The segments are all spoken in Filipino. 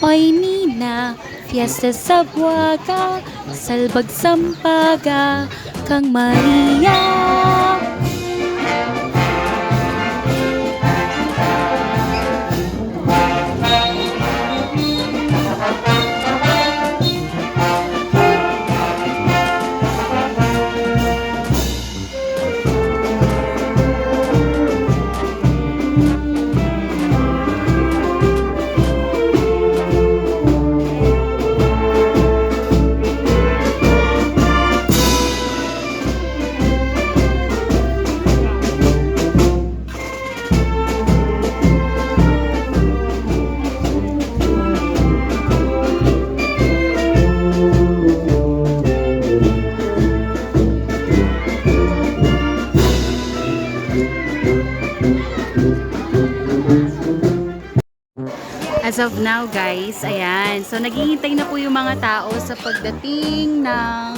Oy Nina, fiesta sa Buaga, salbag sampaga, kang Maria. As of now guys, ayan. So naghihintay na po yung mga tao sa pagdating ng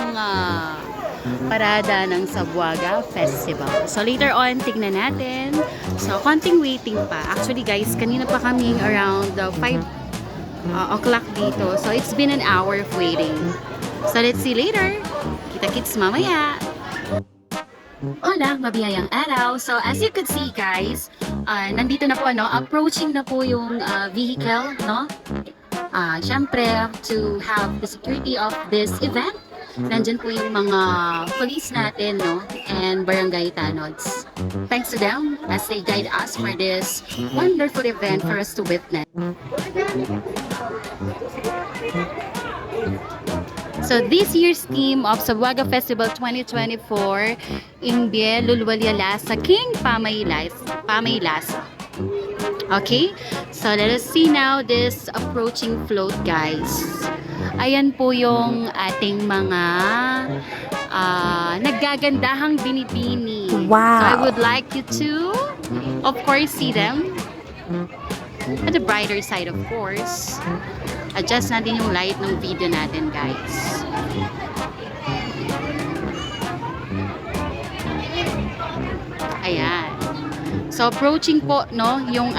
parada ng Sabuaga Festival. So later on, tignan natin. So konting waiting pa. Actually guys, kanina pa kaming around 5 o'clock dito. So it's been an hour of waiting. So let's see later. Kita-kits mamaya. Hola, mabiyayang araw. So as you could see guys, nandito na po, no? Approaching na po yung vehicle, no? Syempre, to have the security of this event, nandyan po yung mga police natin, no? And barangay tanods. Thanks to them as they guide us for this wonderful event for us to witness. So this year's theme of Sabuaga Festival 2024, Imbye Lulwalyalasa King Pamaylasa. Okay? So let us see now this approaching float guys. Ayan po yung ating mga naggagandahang binibini. Wow! So I would like you to, of course, see them. At the brighter side, of course. Adjust natin yung light ng video natin, guys. Ayan. So, approaching po, no, yung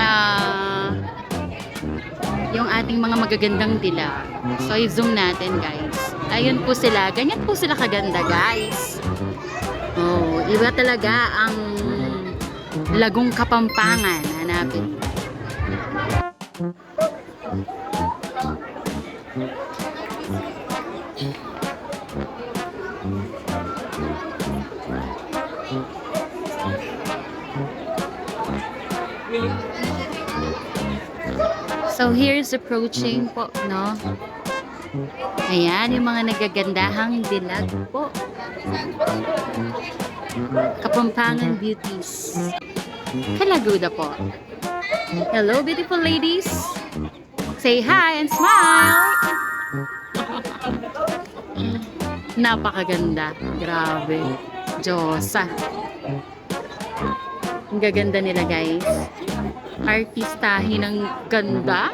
ating mga magagandang dila. So, i-zoom natin, guys. Ayun po sila. Ganyan po sila kaganda, guys. Oh, iba talaga ang Lagong Kapampangan. Hanapin. So here's approaching po, no? Ayan, yung mga nagagandahang dilag po. Kapampangan beauties. Kalaguda po. Hello, beautiful ladies. Say hi and smile. Napakaganda. Grabe. Diyosa. Ang gaganda nila, guys. Artistahin ng ganda.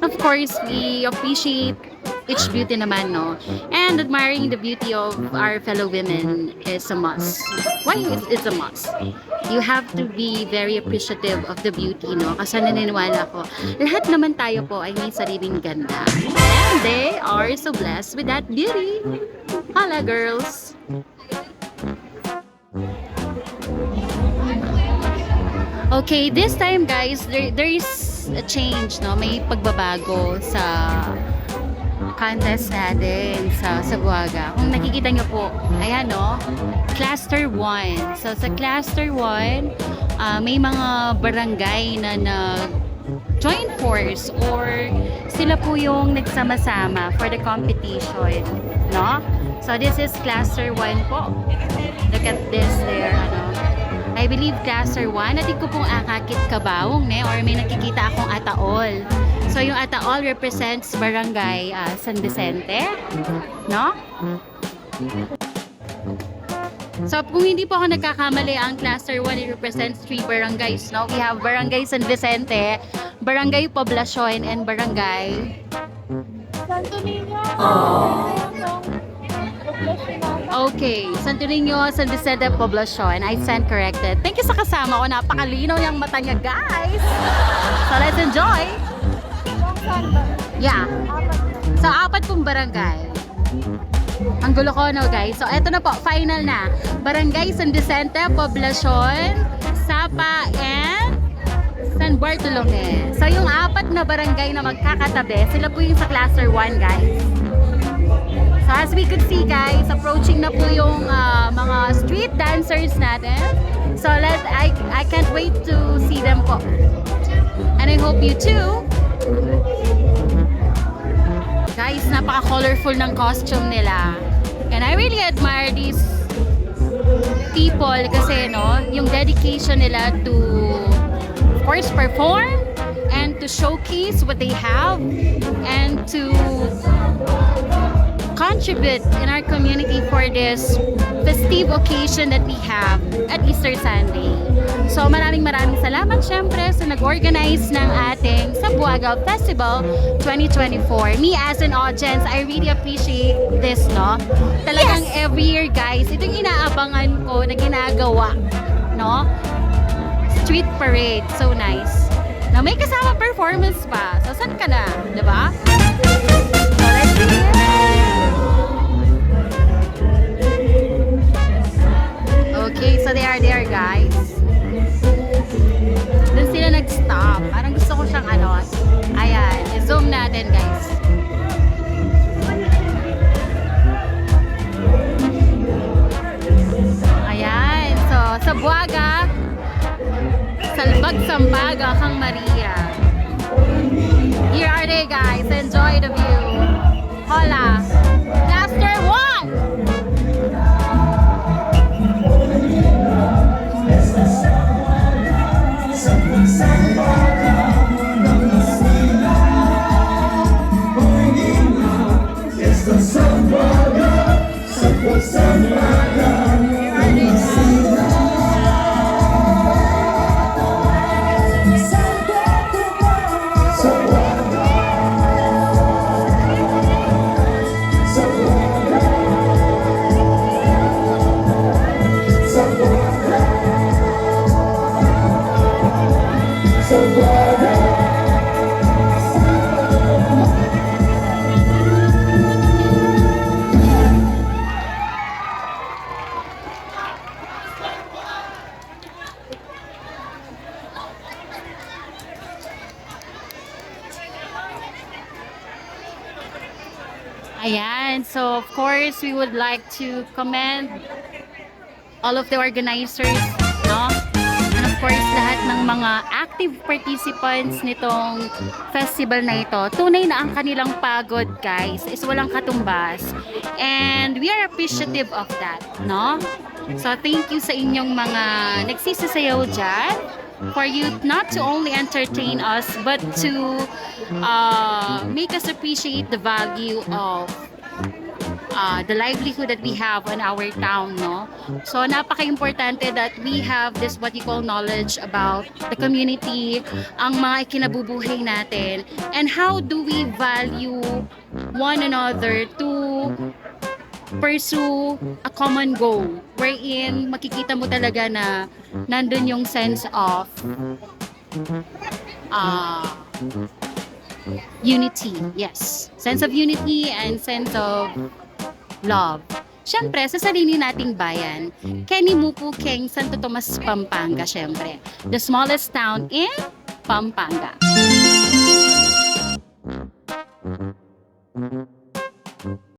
Of course, we appreciate each beauty naman, no? And admiring the beauty of our fellow women is a must. Why it's a must? You have to be very appreciative of the beauty, no? Kasi naniniwala ko, lahat naman tayo po ay may sariling ganda. And they are so blessed with that beauty. Hala, girls! Okay, this time guys, there is a change, no? May pagbabago sa contest natin sa Sabuaga. Kung nakikita nyo po, ayan, no? Cluster 1. So sa Cluster 1, may mga barangay na nag-join force or sila po yung nagsama-sama for the competition, no? So this is Cluster 1 po. Look at this there, ano? I believe Cluster 1, natin ko pong akakit kabawong, ne? Or may nakikita akong ataol. So, yung ataol represents Barangay San Vicente, no? So, kung hindi po ako nagkakamali, ang Cluster 1 it represents 3 barangays, no? We have Barangay San Vicente, Barangay Poblacion, and Barangay Santo Niño! Okay, Santo Niño, San Vicente, Poblacion. I stand corrected. Thank you sa kasama ko. Napakalinaw yung mata niya, guys. So, let's enjoy! barangay? Ang gulo ko, no, guys? So, eto na po, final na. Barangay San Vicente, Poblacion, Sapa, and San Bartolome. So, yung apat na barangay na magkakatabi, sila po yung sa Cluster 1, guys. So, as we could see, guys, approaching na po yung mga street dancers natin. So, I can't wait to see them po. And I hope you too. Guys, napaka-colorful ng costume nila. And I really admire these people kasi, no, yung dedication nila to, of course, perform and to showcase what they have and to contribute in our community for this festive occasion that we have at Easter Sunday. So maraming salamat syempre sa nag-organize ng ating Sambuanga Festival 2024. Me as an audience, I really appreciate this, no? Talagang every year, guys, ito yung inaabangan ko na ginagawa, no? Street parade, so nice. Na may kasama performance pa. So saan ka na, 'di ba? So let's begin. Okay, so there guys. Doon sila nag-stop. Parang gusto ko siyang ano. Ayan, i-zoom natin guys. Ayan, so sa Buaga, Salbag Sambaga Kang Maria. Here are they guys. Enjoy the view. Hola. Cluster 1! Ayan, so of course, we would like to commend all of the organizers, no? And of course, lahat ng mga active participants nitong festival na ito. Tunay na ang kanilang pagod, guys, is walang katumbas. And we are appreciative of that, no? So thank you sa inyong mga nagsisasayaw dyan, for you not to only entertain us but to make us appreciate the value of the livelihood that we have in our town, no? So napaka-importante that we have this what you call knowledge about the community, ang mga ikinabubuhay natin, and how do we value one another to pursue a common goal wherein makikita mo talaga na nandun yung sense of unity. Yes. Sense of unity and sense of love. Siyempre, sa sarili nating bayan, Kenny Mupu King, Santo Tomas, Pampanga, siyempre. The smallest town in Pampanga.